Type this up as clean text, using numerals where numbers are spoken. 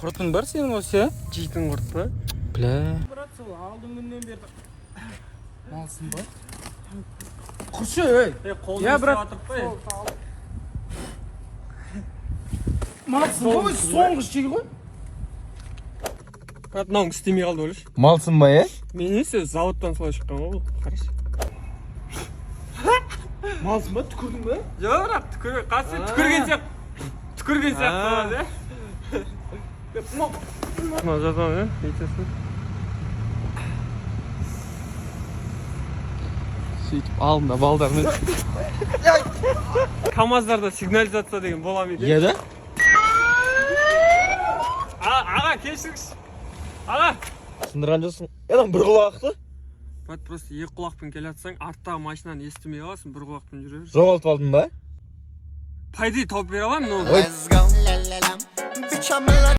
Құртың бар сенің осы? Жейтін құрт па? Бля. Брат, сол алдың күннен бері. Малсың ба? Құршы, ей. Я, брат. Малсың ба? Соңғы жей ғой. Брат, мынауың істемей қалды ойлашы. Малсың ба, Мен есе заводтан солай шыққан ғой бұл. Қарашы. Малсың ба? Түкірдің ба? Жоқ, брат, түкірген сияқты. Түкірген сияқты болады, иә? Мынау жазған, иә? Нетесін. Сөйтіп алдында балдармен. КамАЗдарда сигнализация деген бола ма екен? Да? Аға, кешіріңізші. Аға! Сындырған жоқсың. Ядан бір құлақты? Брат, просто екі құлақпен келе жатсаң, арттағы машинаны естімей қаласың, бір құлақпен жүре бересің. Жоғалтып алдың ба? Пайдей тауып бере аламын, но... Ой.